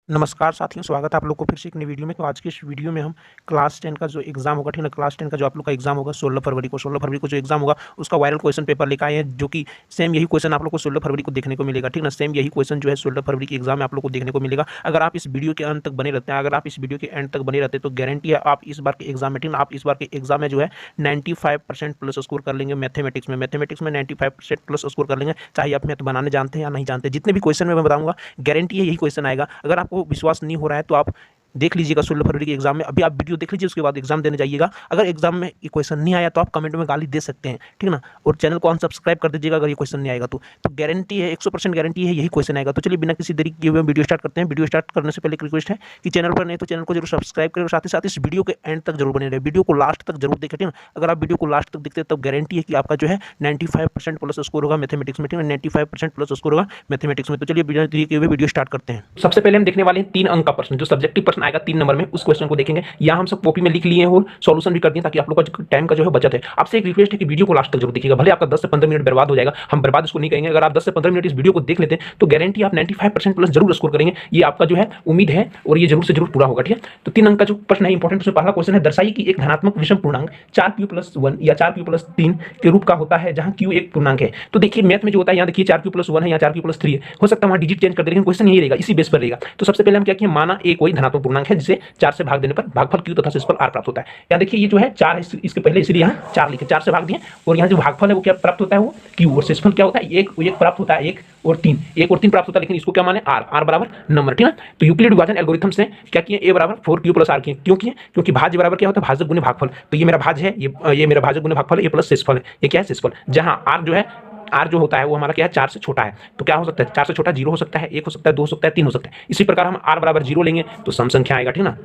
नमस्कार साथियों, स्वागत है आप लोग को फिर से एक नई वीडियो में। तो आज की इस वीडियो में हम क्लास 10 का जो एग्ज़ाम होगा, ठीक है ना, क्लास 10 का जो आप लोग का एग्ज़ाम होगा 16 फरवरी को जो एग्ज़ाम होगा उसका वायरल क्वेश्चन पेपर लेकर आए हैं, जो कि सेम यही क्वेश्चन आप लोग को 16 फरवरी को देखने को मिलेगा, ठीक ना। सेम यही क्वेश्चन जो है 16 फरवरी के एग्ज़ाम में आप लोग को देखने को मिलेगा। अगर आप इस वीडियो के अंत तक बने रहते हैं, अगर आप इस वीडियो के एंड तक बने रहते हैं तो गारंटी है आप इस बार के एग्ज़ाम में, ठीक ना, आप इस बार के एग्ज़ाम में जो है 95% प्लस स्कोर कर लेंगे। मैथमेटिक्स में 95% प्लस स्कोर कर लेंगे, चाहे आप मैथ बनाने जानते हैं या नहीं जानते। जितने भी क्वेश्चन में मैं बताऊंगा गारंटी है यही क्वेश्चन आएगा। अगर आपको विश्वास नहीं हो रहा है तो आप देख लीजिएगा 16 फरवरी के एग्जाम में। अभी आप वीडियो देख लीजिए, उसके बाद एग्जाम देने जाइएगा। अगर एग्जाम में ये क्वेश्चन नहीं आया तो आप कमेंट में गाली दे सकते हैं, ठीक ना। और चैनल को अनसब्सक्राइब कर दीजिएगा अगर ये क्वेश्चन नहीं आएगा तो गारंटी है, 100% गारंटी है यही क्वेश्चन आएगा। तो चलिए बिना किसी देरी किए हुए वीडियो स्टार्ट करते हैं। वीडियो स्टार्ट करने से पहले एक रिक्वेस्ट है कि चैनल पर नहीं तो चैनल को जरूर सब्सक्राइब करें और साथ ही साथ इस वीडियो के एंड तक जरूर बने रहे, वीडियो को लास्ट तक जरूर देखें, ठीक ना। अगर आप वीडियो को लास्ट तक देखते हैं तब गारंटी है कि आपका जो है 95% प्लस स्कोर होगा मैथमेटिक्स में, ठीक है, 95% प्लस स्कोर होगा मैथमेटिक्स में। तो चलिए बिना देरी किए हुए वीडियो स्टार्ट करते हैं। सबसे पहले हम देखने वाले हैं 3 अंक का प्रश्न, जो सब्जेक्टिव प्रश्न आएगा 3 नंबर में, उस क्वेश्चन को देखेंगे। यहाँ हम सब कॉपी में लिख लिए हैं और सॉल्यूशन भी कर दिए ताकि आप लोग का टाइम का जो है बचत है। आपसे एक रिक्वेस्ट है कि वीडियो को लास्ट तक जरूर देखिएगा, भले आपका 10 से 15 मिनट बर्बाद हो जाएगा, हम बर्बाद इसको नहीं करेंगे। अगर आप 10 से 15 मिनट इस वीडियो को देख लेते हैं तो गारंटी आप 95% प्लस जरूर स्कोर करेंगे, ये आपका जो है उम्मीद है और ये जरूर से जरूर पूरा होगा, ठीक है। तो 3 अंक का जो प्रश्न है इंपॉर्टेंट, उसमें पहला क्वेश्चन है, दर्शाइए कि एक धनात्मक विषम पूर्णांक 4q+1 या 4q+3 के रूप का होता है जहां q एक पूर्णांक है। तो देखिए मैथ में जो होता है, यहाँ देखिए 4q+1 है या 4q+3 है, हो सकता है वहां डिजिट चेंज कर दे, लेकिन क्वेश्चन यही रहेगा, इसी बेस पर रहेगा। तो सबसे पहले हम क्या किए, माना a कोई धनात्मक पूर्णांक है जिसे 4 से भाग देने पर भागफल q तथा शेषफल r प्राप्त होता है। यहाँ देखिए ये जो है 4 है, इसके पहले इसलिए यहाँ 4 लिखे, 4 से भाग दिए, और यहाँ जो भागफल है वो क्या प्राप्त होता है, वो q, और शेषफल क्या होता है, एक प्राप्त होता है, 1 और 3 प्राप्त होता है, लेकिन इसको क्या माने, r बराबर नंबर, ठीक है। तो यूक्लिड विभाजन एल्गोरिथम से क्या किए, a बराबर 4q+r किए। क्यों किए, क्योंकि भाज्य बराबर क्या होता है, भाजक गुने भागफल। तो ये मेरा भाज्य है, ये मेरा भाजक गुने भागफल है, ये प्लस शेषफल है, ये क्या है, शेषफल। जहां r जो है, r जो होता है वो हमारा क्या है, 4 से छोटा है। तो क्या हो सकता है, 4 से छोटा 0 हो सकता है, 1 हो सकता है, 2 हो सकता है, 3 हो सकता है। इसी प्रकार हम r बराबर 0 लेंगे तो सम संख्या आएगा, ठीक ना।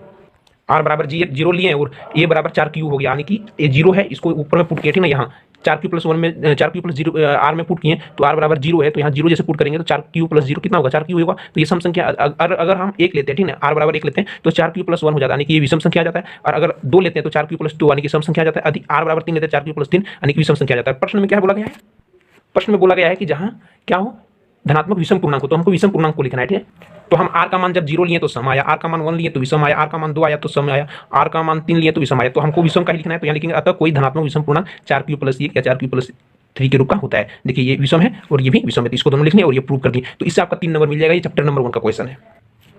r बराबर 0 लिए और a बराबर 4q हो गया, यानी कि ये 0 है, इसको ऊपर में पुट किया, ठीक ना। यहाँ 4q+1 में 4q+0 r में पुट किए तो r बराबर 0 है, तो यहाँ 0 जैसे पुट करेंगे तो 4q+0 कितना होगा, 4q होगा। तो ये सम संख्या अगर हम 1 लेते हैं, ठीक है, r बराबर 1 लेते हैं तो 4q+1 हो जाता है, यानी कि ये विषम संख्या आ जाता है। और अगर 2 लेते हैं तो 4q+2 यानी कि सम संख्या आ जाता है। अधिक r बराबर 3 लेते हैं 4q+3 यानी कि विषम संख्या आ जाता है। प्रश्न में क्या बोला गया है, प्रश्न में बोला गया है कि जहां क्या हो, धनात्मक विषम पूर्णांक हो, तो हमको विषम पूर्णांक को लिखना है, ठीक है। तो हम r का मान जब 0 लिए तो सम आया, r का मान 1 लिए तो विषम आया, r का मान 2 आया तो सम आया, r का मान 3 लिए तो विषम आया। तो हमको विषम का ही लिखना है, तो यहाँ लिखेंगे अतः कोई धनात्मक विषम पूर्णांक 4q+1 या 4q+3 के रूप का होता है। देखिए ये विषम है और ये भी विषम है, तो इसको दोनों लिखने और ये प्रूव कर दिए। तो इससे आपका 3 नंबर मिल जाएगा। ये चैप्टर नंबर 1 का क्वेश्चन है।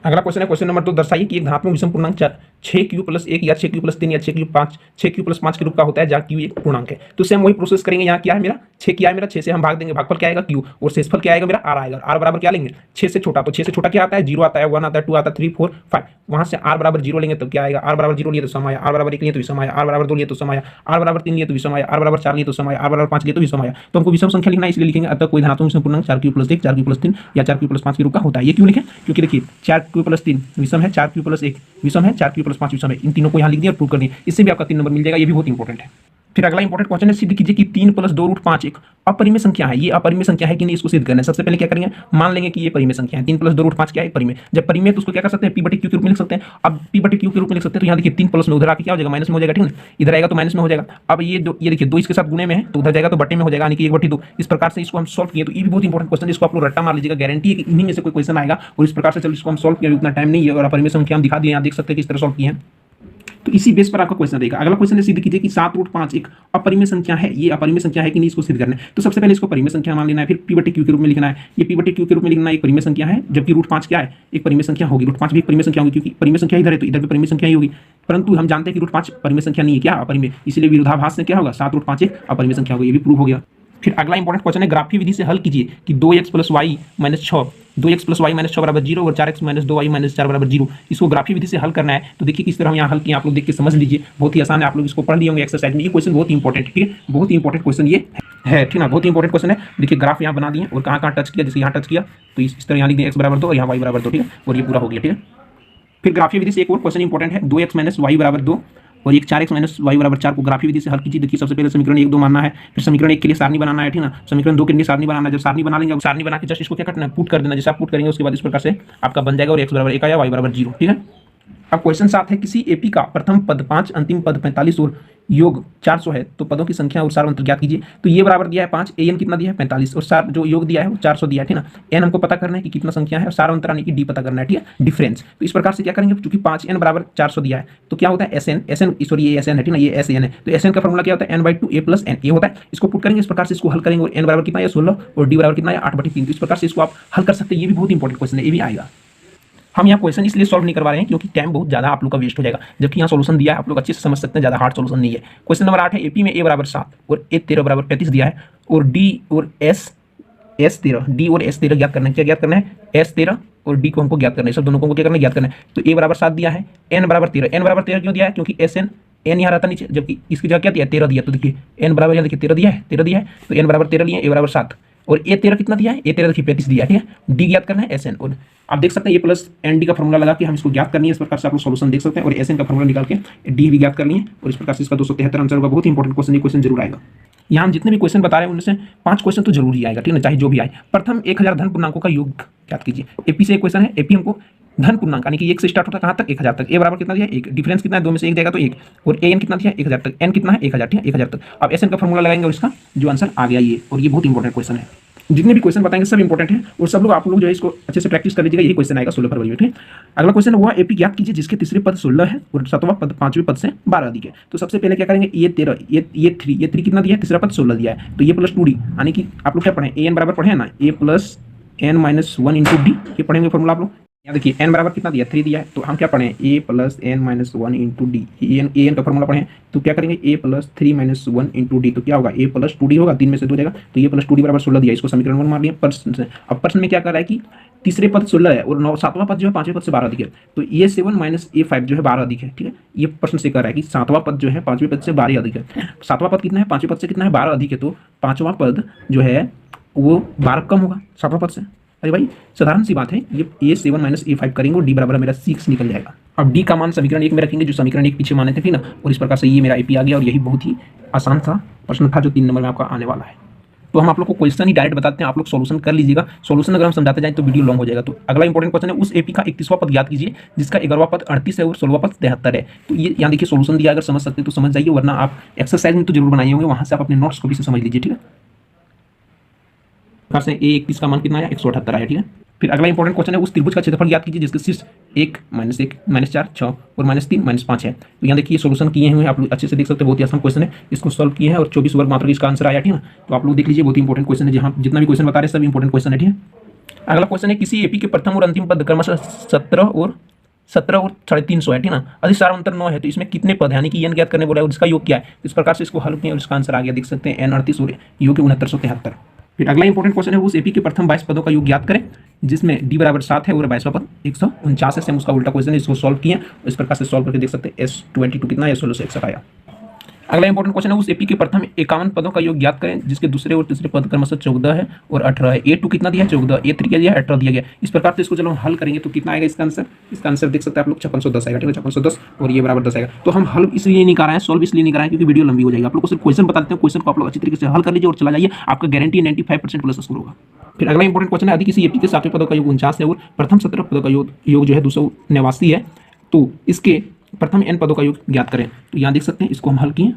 अगला क्वेश्चन है क्वेश्चन नंबर 2, दर्शाइए कि एक धनात्मक विषम पूर्णांक 6q+1 या 6q+3 या 6q+5 के रूप का होता है जहाँ q एक पूर्णांक है। तो सेम वही प्रोसेस करेंगे। यहाँ क्या है मेरा 6 किया है, मेरा 6 से हम भाग देंगे, भागफल क्या आएगा q, और शेषफल क्या आएगा मेरा r आएगा। r बराबर क्या लेंगे, 6 से छोटा, तो 6 से छोटा क्या आता है, 0 आता है, 1 आता है, 2 आता है, 3 4 5। वहां से r बराबर 0 लेंगे तो क्या आएगा, r बराबर 0 लिए तो सम आया, r बराबर 1 लिए तो विषम आया, r बराबर 2 लिए तो सम आया, r बराबर 3 लिए तो विषम आया, r बराबर 4 लिए तो सम आया, r बराबर 5 लिए तो विषम आया। तो हमको विषम संख्या लिखना है, इसलिए लिखेंगे अतः कोई धनात्मक विषम पूर्णांक 4q+1 4q+3 या 4q+5 के रूप का होता है। ये क्यों लिखें, क्योंकि देखिए 4q+3 विषम है, 4q+1 विषम है, 4q+5 विषम है। इन तीनों को यहाँ लिख दिया और प्रूव कर दिया, इससे भी आपका 3 नंबर मिल जाएगा। ये भी बहुत इंपॉर्टेंट है। फिर अगला इंपॉर्टेंट क्वेश्चन है, सिद्ध कीजिए कि 3+2√5 एक अपरिमेय संख्या है। ये अपरिमेय संख्या है कि नहीं, इसको सिद्ध करना है। सबसे पहले क्या करेंगे, मान लेंगे कि ये परिमेय संख्या है। 3+2√5 क्या है, परिमेय। जब परिमेय तो उसको क्या कर सकते हैं, p/q के रूप में लिख सकते हैं। अब p/q के रूप में लिख सकते हैं तो यहाँ देखिए 3 प्लस में उधर आके क्या हो जाएगा, माइनस में हो जाएगा, ठीक है। इधर आएगा तो माइनस में हो जाएगा। अब ये देखिए 2 इसके साथ गुणे में है तो उधर जाएगा तो बटे में हो जाएगा, यानी कि 1/2। इस प्रकार से इसको हम सॉल्व किए। तो ये भी बहुत इंपॉर्टेंट क्वेश्चन है, इसको आप लोग रट्टा मार लीजिएगा, गारंटी है कि इन्हीं में से कोई क्वेश्चन आएगा। और इस प्रकार से चलो इसको हम सॉल्व किया, उतना टाइम नहीं है और अपरिमेय संख्या हम दिखा दिए, यहाँ देख सकते हैं किस तरह सॉल्व किए हैं। तो इसी बेस पर आपका क्वेश्चन रहेगा। अगला क्वेश्चन है, सिद्ध कीजिए कि 7√5 एक अपरिमेय संख्या है। ये अपरिमेय संख्या है कि नहीं, इसको सिद्ध करना है। तो सबसे पहले इसको परिमेय संख्या मान लेना है, फिर p/q के रूप में लिखना है। ये p/q के रूप में लिखना एक परिमेय संख्या है, जबकि √5 क्या है, एक परिमेय संख्या होगी। √5 भी एक परिमेय संख्या होगी, क्योंकि परिमेय संख्या इधर है तो इधर भी परिमेय संख्या ही होगी। परंतु हम जानते हैं कि √5 परिमेय संख्या नहीं है, क्या अपरिमेय, इसलिए विरोधाभास से क्या होगा, 7√5 एक अपरिमेय संख्या होगी। ये भी प्रूव हो गया। फिर अगला इंपॉर्टेंट क्वेश्चन है, ग्राफीय विधि से हल कीजिए कि 2x + y - 6 2x + y - 6 बराबर 0 और 4x - 2y - 4 बराबर 0। इसको ग्राफीय विधि से हल करना है। तो देखिए किस तरह हम यहाँ हल किए, आप लोग देख के समझ लीजिए, बहुत ही आसान है। आप लोग इसको पढ़ लिए होंगे एक्सरसाइज में। ये क्वेश्चन बहुत इंपॉर्टेंट है, ठीक है, बहुत ही इंपॉर्टेंट क्वेश्चन ये है, ठीक ना, बहुत ही इंपॉर्टेंट क्वेश्चन है। देखिए ग्राफ यहाँ बना दिए और कहाँ कहाँ टच किया, जैसे यहाँ टच किया तो इस तरह यहाँ लिख दिया x बराबर 2 और यहाँ y बराबर 2, ठीक है, और ये पूरा हो गया, ठीक है। फिर ग्राफीय विधि से एक और क्वेश्चन इंपॉर्टेंट है, 2x - y बराबर 2 और एक 4x - y बराबर 4 को ग्राफीय विधि से हल कीजिए। देखिए सबसे पहले समीकरण 1 2 मानना है, फिर समीकरण 1 के लिए सारणी बनाना है, ठीक ना, समीकरण 2 के लिए सारणी बनाना है। जब सारणी बना लेंगे, सारणी बना के जस्ट इसको क्या करना है, पुट कर देना। जैसे आप पुट करेंगे उसके बाद इस प्रकार से आपका बन जाएगा और x बराबर 1 आया, y बराबर 0, ठीक है। अब क्वेश्चन 7 है, किसी एपी का प्रथम पद 5, अंतिम पद 45 और योग 400 है, तो पदों की संख्या और सार अंतर ज्ञात कीजिए। तो ये बराबर दिया है 5, एन कितना दिया है 45 और सार जो योग दिया है वो 400 दिया है, ठीक ना। एन हमको पता करना है कि कितना संख्या है और सार अंतर यानी कि डी पता करना है, ठीक है, डिफरेंस। तो इस प्रकार से क्या करेंगे, चूंकि 5n बराबर 400 दिया है तो क्या होता है एस एन सॉरी ये एस एन है, ठीक ना, ये एस एन है। तो एस एन का फॉर्मूला क्या होता है, n/2 a + n ये होता है। इसको पुट करेंगे इस प्रकार से, इसको हल करेंगे और n बराबर कितना है 16 और d बराबर कितना है 8/3। तो इस प्रकार से इसको आप हल कर सकते हैं। ये भी बहुत इंपॉर्टेंट क्वेश्चन है, ये भी आएगा। हम यहाँ क्वेश्चन इसलिए सॉल्व नहीं करवा रहे हैं क्योंकि टाइम बहुत ज़्यादा आप लोग का वेस्ट हो जाएगा, जबकि यहाँ सोल्यूशन दिया है, आप लोग अच्छे से समझ सकते हैं, ज़्यादा हार्ड सोल्यूशन नहीं है। क्वेश्चन नंबर 8 है, एपी में ए बराबर 7 और ए 13 बराबर 35 दिया है और डी और एस 13 ज्ञात करना है। क्या ज्ञात करना है, S13 और डी को हमको ज्ञात करना है, सब दोनों को क्या करना है, ज्ञात करना है। तो ए बराबर 7 दिया है, एन बराबर 13 क्यों दिया है, क्योंकि एन यहाँ रहता नीचे, जबकि इसकी जगह क्या दिया 13 दिया। तो देखिए एन बराबर यहाँ देखिए 13 दिया है, तो एन बराबर 13 लिए, ए बराबर 7 और ए 13 कितना दिया है, ए 13 देखिए 35 दिया है, ठीक है। डी ज्ञात करना है एस एन, और आप देख सकते हैं ये प्लस एन डी का फॉर्मूला लगा के हम इसको ज्ञात करनी है। इस प्रकार से आप लोग सॉल्यूशन देख सकते हैं और एस एन का फॉर्मूला निकाल के डी भी ज्ञात कर लिए और इस प्रकार से इसका 273 आंसर होगा। बहुत इंपॉर्टेंट क्वेश्चन, ये क्वेश्चन जरूर आएगा। यहाँ हम जितने भी क्वेश्चन बता रहे हैं उनमें से 5 क्वेश्चन तो जरूर ही आएगा, ठीक है, चाहे जो भी आए। प्रथम 1000 धन पूर्णांकों का योग ज्ञात कीजिए। एपी से एक क्वेश्चन है, एपी हमको धन पूर्णांक यानी कि 1 से स्टार्ट होता है कहाँ तक, 1000 तक। ए बराबर कितना दिया है 1, डिफरेंस कितना है 2 में से 1 देगा तो 1 और ए एन कितना दिया है 1000 तक, एन कितना है 1000, ठीक है 1000 तक। अब एस एन का फॉर्मूला लगाएंगे और इसका जो आंसर आ गया ये, और ये बहुत इंपॉर्टेंट क्वेश्चन है। जितने भी क्वेश्चन बताएंगे सब इंपॉर्टेंट है और सब लोग आप लोग जो है इसको अच्छे से प्रैक्टिस कर लीजिएगा। यही क्वेश्चन आएगा 16 फरवरी में, ठीक है। अगला क्वेश्चन हुआ, एपी ज्ञात कीजिए जिसके तीसरे पद 16 है और 7वां पद 5वें पद से 12 अधिक है। तो सबसे पहले क्या करेंगे, ये 13 ये 3 कितना दिया है, तीसरा पद 16 दिया है, तो ये प्लस 2d यानी कि आप लोग क्या पढ़े, ए एन बराबर पढ़े ना, a plus n minus 1 into d, ये पढ़ेंगे फॉर्मूला आप लोग। यहाँ देखिए एन बराबर कितना दिया 3 दिया है, तो हम क्या पढ़ें a plus n minus 1 into d, a n का फॉर्मूला पढ़ें तो क्या करेंगे a plus 3 minus 1 into d, तो क्या होगा ए प्लस 2d होगा, 3 में से 2 जाएगा तो ये प्लस 2d बराबर 16 दिया। इसको समीकरण 1 मार लिया प्रश्न से। अब प्रश्न में क्या कर रहा है कि तीसरे पद 16 है और 7वां पद जो है 5वें पद से 12 अधिक है, तो ये 7 माइनस ए 5 जो है 12 अधिक है, ठीक है। ये प्रश्न से कर रहा है कि 7वां पद जो है 5वें पद से 12 अधिक है। 7वां पद कितना है 5वें पद से कितना है 12 अधिक है, तो 5वां पद जो है वो 12 कम होगा 7वां पद से। अरे भाई साधारण सी बात है, ये ए 7 माइनस ए 5 करेंगे और डी बराबर मेरा 6 निकल जाएगा। अब डी का मान समीकरण 1 में रखेंगे, जो समीकरण 1 पीछे माने थे, ठीक ना, और इस प्रकार से ये मेरा एपी आ गया और यही बहुत ही आसान सा प्रश्न था जो 3 नंबर में आपका आने वाला है। तो हम आप लोग को क्वेश्चन ही डायरेक्ट बताते हैं, आप लोग सॉल्यूशन कर लीजिएगा। सॉल्यूशन अगर हम समझाते जाएं तो वीडियो लॉन्ग हो जाएगा। तो अगला इंपॉर्टेंट क्वेश्चन है, उस एपी का 31वां पद ज्ञात कीजिए जिसका 11वां पद 38 है और 16वां पद 73 है। तो ये यहाँ देखिए सॉल्यूशन दिया, अगर समझ सकते हैं तो समझ जाइए, वरना आप एक्सरसाइज में तो जरूर बनाइए होंगे, वहाँ से आप अपने नोट्स को भी से समझ लीजिए, ठीक है। से ए 31 का मान कितना आया 178 आया, ठीक है। फिर अगला इंपॉर्टेंट क्वेश्चन है, उस त्रिभुज का क्षेत्रफल ज्ञात कीजिए जिसके शीर्ष 1 -1 -4 6 और -3 -5 है। तो यहाँ देखिए सोल्यूशन किए हुए आप लोग अच्छे से देख सकते हैं, बहुत ही आसान क्वेश्चन है, इसको सॉल्व किए हैं और 24 वर्ग मात्रा इसका आंसर आया, ठीक है। तो आप लोग देख लीजिए, बहुत ही इंपॉर्टेंट क्वेश्चन है, जहाँ जितना भी क्वेश्चन बता रहे हैं सब इंपॉर्टेंट क्वेश्चन है, ठीक है। अगला क्वेश्चन है, किसी एपी के प्रथम और अंतिम पद क्रमशः 17 और 350 है, ठीक ना। अधिसार अंतर 9 है, तो इसमें कितने पद है यानी कि एन ज्ञात करने बोला है और इसका योग क्या है। इस प्रकार से इसको हल किया और इसका आंसर आ गया, देख सकते हैं एन 38 और योग 6973। फिर अगला इंपॉर्टेंट क्वेश्चन है, उस एपी के प्रथम 22 पदों का योग ज्ञात करें जिसमें डी बराबर 7 है और 22वां पद 149 है। सेम उसका उल्टा क्वेश्चन है, इसको सॉल्व किया इस प्रकार से सॉल्व करके देख सकते हैं S22 कितना है 16 से 61 आया। अगला इंपॉर्टेंट क्वेश्चन है, उस एपी के प्रथम 51 पदों का योग ज्ञात करें जिसके दूसरे और तीसरे पद क्रमशः 14 है और 18 है। A2 कितना दिया है 14, A3 क्या दिया है 18 दिया गया। इस प्रकार से इसको जब हम हल करेंगे तो कितना आएगा इसका आंसर, देख सकते हैं आप लोग 5610 आएगा, ठीक है 5610 और ये बराबर 10 आएगा। तो हम हल इसलिए नहीं कर रहे हैं, सॉल्व इसलिए नहीं कर रहे हैं क्योंकि वीडियो लंबी हो जाएगी। आप लोग को सिर्फ क्वेश्चन बता देते हैं, क्वेश्चन को आप लोग अच्छी तरीके से हल कर लीजिए और चला जाइए, आपका गारंटी 95% प्लस स्कोर होगा। फिर अगला इंपॉर्टेंट क्वेश्चन है, यदि किसी एपी के 7वें पदों का योग 49 है और प्रथम 17 पदों का योग जो है 289 है, तो इसके प्रथम n पदों का योग ज्ञात करें। तो यहाँ देख सकते हैं, इसको हम हल किए।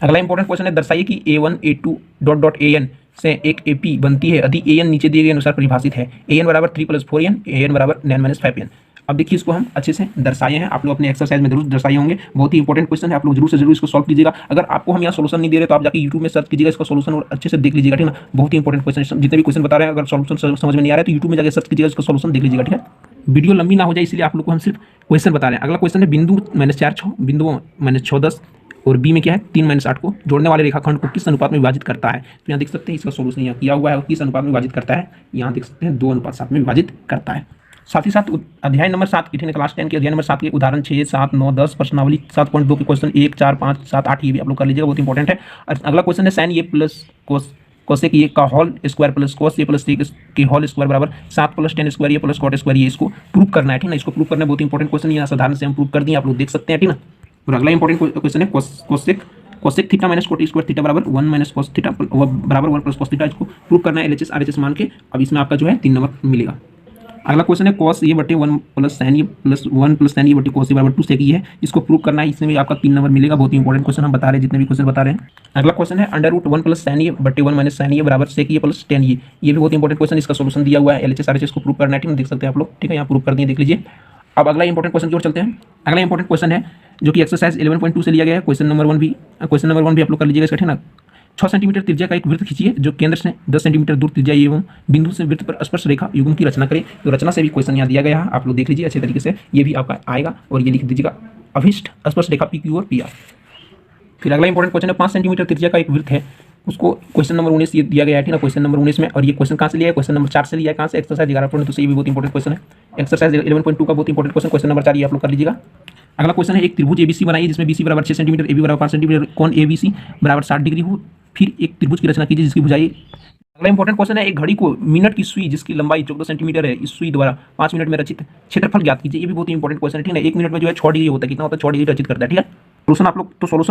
अगला इंपॉर्टेंट क्वेश्चन है, दर्शाइए कि A1 A2 .an से एक एपी बनती है यदि an नीचे दिए गए अनुसार परिभाषित है। an बराबर 3 + 4n, an बराबर 9 - 5n। अब देखिए इसको हम अच्छे से दर्शाए हैं, आप लोग अपने एक्सरसाइज में जरूर दर्शाए होंगे, बहुत ही इंपॉर्टेंट क्वेश्चन है, आप लोग जरूर से जरूर इसको सॉल्व कीजिएगा। अगर आपको हम यहाँ सोल्यूशन नहीं दे रहे तो आप जाकर यूट्यूब में सर्च कीजिएगा इसका सोल्यूशन और अच्छे से देख लीजिएगा, ठीक है। बहुत ही इंपॉर्टेंट क्वेश्चन, जितने भी क्वेश्चन बता रहे हैं, अगर सोल्यूशन समझ में नहीं आ रहा है तो यूट्यूब में जाकर सर्च कीजिएगा, इसका सोल्यूशन देख लीजिएगा, ठीक है। वीडियो लंबी ना हो जाए इसलिए आप लोग को हम सिर्फ क्वेश्चन बता रहे हैं। अगला क्वेश्चन है, बिंदु -4 6 बिंदुओं -6 10 और बी में क्या है 3 - 8 को जोड़ने वाले रेखाखंड को किस अनुपात में विभाजित करता है। तो यहाँ देख सकते हैं इसका सोल्यूशन यहाँ किया हुआ है और किस अनुपात में विभाजित करता है, यहाँ देख सकते हैं 2:7 में विभाजित करता है। साथ ही साथ अध्याय नंबर 7 की क्लास 10 के अध्याय नंबर 7 के उदाहरण 6 7 9 10 प्रश्नावली 7.2 के क्वेश्चन 1 4 5 7 8 ये भी आप लोग कर लीजिएगा, बहुत इंपॉर्टेंट है। अगला क्वेश्चन है, sine A plus cosec A का whole square plus cos A plus C के होल स्क्वायर बराबर 7 + 10 square A plus cot square, ये इसको प्रूव करना है, ठीक ना। इसको प्रूव करना बहुत इंपॉर्टेंट क्वेश्चन, यहाँ साधारण से हम प्रूव कर दिए, आप लोग देख सकते हैं, ठीक ना। और अगला इंपॉर्टेंट क्वेश्चन है, cosec theta minus cot square theta बराबर 1 - cos थीटा बराबर 1 + cos थीटा, इसको प्रूव करना है LHS RHS मान के। अब इसमें आपका जो है 3 नंबर मिलेगा। अगला क्वेश्चन है cos ए बटे 1 प्लस sin ए प्लस 1 प्लस sin ए बटे cos ए बराबर 2 sec ए है। इसको प्रूव करना है, इसमें भी आपका 3 नंबर मिलेगा। बहुत ही इंपॉर्टेंट क्वेश्चन हम बता रहे हैं, जितने भी क्वेश्चन बता रहे हैं। अगला क्वेश्चन है अंडर रूट 1 प्लस sin ए बटे 1 माइनस sin ए बराबर sec ए प्लस tan ए। ये भी बहुत इंपॉर्टेंट क्वेश्चन, इसका सोल्यूशन दिया हुआ है। एलएचएस आरएचएस को प्रूव करना है, ठीक है, देख सकते हैं आप लोग, ठीक है, यहाँ प्रूव कर दिए, देख लीजिए। अब अगला इंपॉर्टेंट क्वेश्चन की ओर चलते हैं। अगला इंपॉर्टेंट क्वेश्चन है जो कि एक्सरसाइज 11.2 से लिया गया है। क्वेश्चन नंबर 1 भी आप लोग कर लीजिएगा, ठीक है ना। 6 सेंटीमीटर त्रिज्या का एक वृत्त खींचिए जो केंद्र से 10 सेंटीमीटर दूर त्रिज्या एवं बिंदु से वृत्त पर स्पर्श रेखा युग्म की रचना करें। तो रचना से भी क्वेश्चन यहाँ दिया गया है, आप लोग देख लीजिए अच्छे तरीके से, ये भी आपका आएगा। और ये लिख दीजिएगा अभिष्ट स्पर्श रेखा पी क्यू और पी आर। फिर अगला इंपॉर्टेंट क्वेश्चन है 5 सेंटीमीटर त्रिज्या का एक वृत्त है, उसको क्वेश्चन नंबर 19 ये दिया गया है, ठीक है, क्वेश्चन नंबर 19 में। और ये क्वेश्चन कहाँ से लिया है, क्वेश्चन नंबर 4 से लिया है। कहाँ से, एक्सरसाइज 11.2 से। ये भी बहुत इंपॉर्टेंट क्वेश्चन है, एक्सरसाइज 11.2 का बहुत इंपॉर्टेंट क्वेश्चन, क्वेश्चन नंबर 4 ये आप लोग कर लीजिएगा। अगला क्वेश्चन है एक त्रिभुज एबीसी बनाइए जिसमें बीसी बराबर 6 सेंटीमीटर, एबी बराबर 5 सेंटीमीटर, कोण एबीसी बराबर 60 डिग्री हो। फिर एक त्रिभुज की रचना कीजिए जिसकी भुजाई। अगला इंपॉर्टेंट क्वेश्चन है एक घड़ी को मिनट की सुई जिसकी लंबाई 14 सेंटीमीटर है, इस सुई द्वारा 5 मिनट में रचित क्षेत्रफल ज्ञात कीजिए। ये भी बहुत इंपॉर्टेंट क्वेश्चन है, ठीक है। 1 मिनट में जो है 6 डिग्री होता है, कितना होता है, 6 डिग्री रचित करता है, ठीक है। सोल्यूशन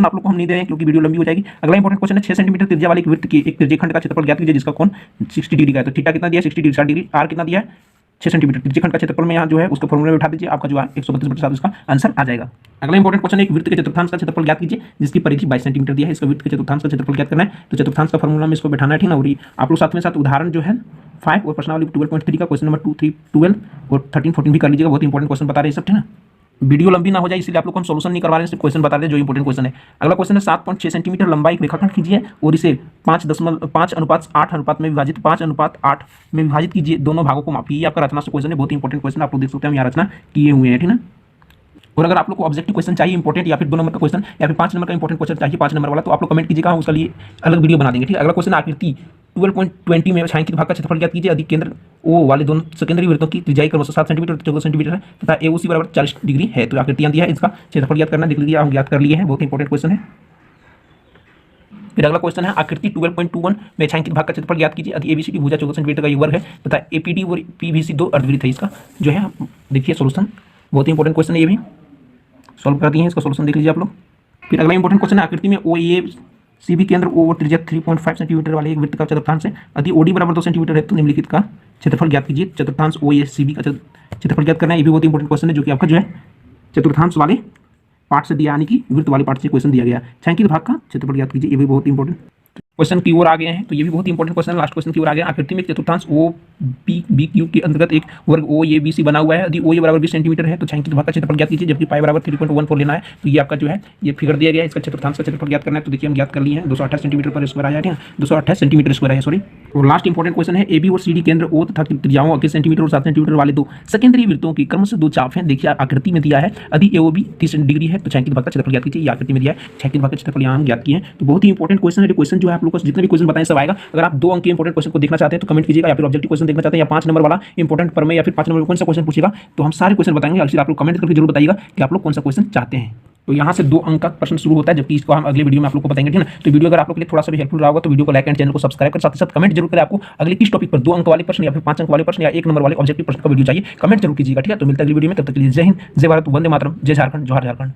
आप लोग को हम नहीं दे रहे हैं क्योंकि वीडियो लंबी हो जाएगी। अगला इंपॉर्टेंट क्वेश्चन है 6 सेंटीमीटर त्रिज्या वाले एक वृत्त की एक त्रिज्यखंड का क्षेत्रफल ज्ञात कीजिए जिसका कोण 60 डिग्री का है। तो थीटा कितना दिया है, 60 डिग्री, 60 डिग्री। आर कितना दिया है, 6 सेंटीमीटर। त्रिज्यखंड का क्षेत्रफल में यहाँ जो है उसका फॉर्मूला में उठा दीजिए, आपका जो है 132/7 इसका आंसर आ जाएगा। अगला इंपॉर्टेंट क्वेश्चन है एक वृत्त के चतुर्थांश का क्षेत्रफल ज्ञात कीजिए जिसकी परिधि 22 सेंटीमीटर दिया है। इसका वृत्त के चतुर्थांश का क्षेत्रफल ज्ञात करना है, तो चतुर्थांश का फॉर्मूला में इसको बैठाना है, ठीक है ना। और आप लोग साथ में साथ उदाहरण जो है 5 और प्रश्नावली 12.3 का क्वेश्चन नंबर 2, 3, 12 और 13, 14 भी कर लीजिएगा। बहुत इंपॉर्टेंट क्वेश्चन बता रहे हैं सब, ठीक है ना। वीडियो लंबी ना हो जाए इसलिए आप लोग को हम सोल्यूशन नहीं करवा रहे हैं, सिर्फ क्वेश्चन बता रहे हैं जो इंपॉर्टेंट क्वेश्चन है। अगला क्वेश्चन है 7.6 सेंटीमीटर लंबा एक रेखाखंड कीजिए और इसे 5:8 अनुपात में विभाजित 5:8 में विभाजित कीजिए, दोनों भागों को मापिए। ये आपका रचना से क्वेश्चन है, बहुत इंपॉर्टेंट क्वेश्चन, आप लोग देख सकते हैं हम यहाँ रचना किए हुए हैं, ठीक है। और अगर आप लोग को ऑब्जेक्टिव क्वेश्चन चाहिए इंपॉर्टेंट, या फिर 2 नंबर का क्वेश्चन या फिर 5 नंबर का इंपॉर्टेंट क्वेश्चन चाहिए 5 नंबर वाला, तो आप लोग कमेंट कीजिएगा, हम उसके लिए अलग वीडियो बना देंगे, ठीक है। अगला क्वेश्चन आकृति 12.20 में छायांकित भाग का क्षेत्रफल ज्ञात कीजिए। अधिक केंद्र ओ वाले दोनों सेकेंडरी वृत्तों की त्रिज्या क्रमशः 7 सेंटीमीटर और 14 सेंटीमीटर है तथा एओसी बराबर 40 डिग्री है। तो आकृतियां दिया है, इसका क्षेत्रफल ज्ञात करना, देख लीजिए हम ज्ञात कर लिए हैं, बहुत इंपॉर्टेंट क्वेश्चन है। फिर अगला क्वेश्चन है आकृति 12.21 में छायांकित भाग का क्षेत्रफल ज्ञात कीजिए। यदि एबीसी की भुजा 14 सेंटीमीटर का वर्ग है तथा एपीडी और पीबीसी 2 अर्धवृत्त है। इसका जो है देखिए सोल्यूशन, बहुत ही इंपॉर्टेंट क्वेश्चन है, ये भी सॉल्व कर दिए हैं, इसका सोल्यूशन देख लीजिए आप लोग। फिर अगला इंपॉर्टेंट क्वेश्चन है आकृति में ओ ए सी बी केंद्र ओ और त्रिज्या 3.5 सेंटीमीटर वाले एक वृत्त का चतुर्थांश है। यदि ओडी बराबर 2 सेंटीमीटर है तो निम्नलिखित का क्षेत्रफल ज्ञात कीजिए। चतुर्थांश ओ ए सी बी का क्षेत्रफल ज्ञात करना है, ये भी बहुत इंपॉर्टेंट क्वेश्चन है जो कि आपका जो है चतुर्थांश वाले पार्ट से दिया, यानी कि वृत्त वाले पार्ट से क्वेश्चन दिया गया। छायांकित भाग का क्षेत्रफल ज्ञात कीजिए, ये भी बहुत इंपॉर्टेंट क्वेश्चन की ओर आ गए हैं। तो ये भी बहुत इंपॉर्टेंट क्वेश्चन है, लास्ट क्वेश्चन की ओर आ गया। आकृति में एक चतुर्थांश ओ पी बी क्यू के अंतर्गत एक वर्ग ओ ए बी सी बना हुआ है। यदि ओ ए बराबर 20 सेंटीमीटर है तो छायांकित भाग का क्षेत्रफल ज्ञात कीजिए, जबकि पाई बराबर 3.14 लेना है। तो ये आपका जो है ये फिगर दिया गया है, इसका चतुर्थांश का क्षेत्रफल ज्ञात करना है। तो देखिए हम ज्ञात कर लिए हैं, 228 सेंटीमीटर पर स्क्वायर आ जाएगा, 228 सेंटीमीटर स्क्वायर है, सॉरी। और लास्ट इंपॉर्टेंट क्वेश्चन है ए बी और सी डी केंद्र ओ तथा त्रिज्याओं 21 सेंटीमीटर और 7 सेंटीमीटर वाले 2 सेकेंडरी वृत्तों की क्रमशः 2 चाप हैं। देखिए आकृति में दिया है, यदि ए ओ बी 30 डिग्री है तो छायांकित भाग का क्षेत्रफल ज्ञात कीजिए। ये आकृति में दिया है, छायांकित भाग का क्षेत्रफल यहाँ हम ज्ञात किए हैं। तो बहुत ही इंपॉर्टेंट क्वेश्चन है, क्वेश्चन जो है आप लोग को जितने भी क्वेश्चन बताएं सब आएगा। अगर आप 2 अंक के इंपॉर्टेंट क्वेश्चन को देखना चाहते हैं तो कमेंट कीजिएगा, या फिर ऑब्जेक्टिव क्वेश्चन देखना चाहते हैं या 5 नंबर वाला इंपॉर्टेंट पर में या फिर 5 नंबर कौन सा क्वेश्चन पूछेगा तो हम सारे क्वेश्चन बताएंगे। अक्सर आप लोग कमेंट करके जरूर बताइएगा कि आप लोग कौन सा क्वेश्चन चाहते हैं। तो यहाँ से 2 अंक का प्रश्न शुरू होता है, जबकि इसको हम अगले वीडियो में आप लोग को बताएंगे, ठीक है ना। तो वीडियो अगर आप लोग के लिए थोड़ा सा भी हेल्पफुल रहा होगा तो वीडियो को लाइक एंड चैनल को सब्सक्राइब कर, साथ ही साथ कमेंट जरूर करें आपको अगले किस टॉपिक पर 2 अंक वाले प्रश्न या फिर 5 अंक वाले प्रश्न या 1 नंबर वाले ऑब्जेक्टिव प्रश्न का वीडियो चाहिए, कमेंट जरूर कीजिएगा, ठीक है। तो मिलता है अगली वीडियो में, तब तक के लिए जय हिंद, जय भारत, वंदे मातरम, जय झारखंड, जोहार झारखंड।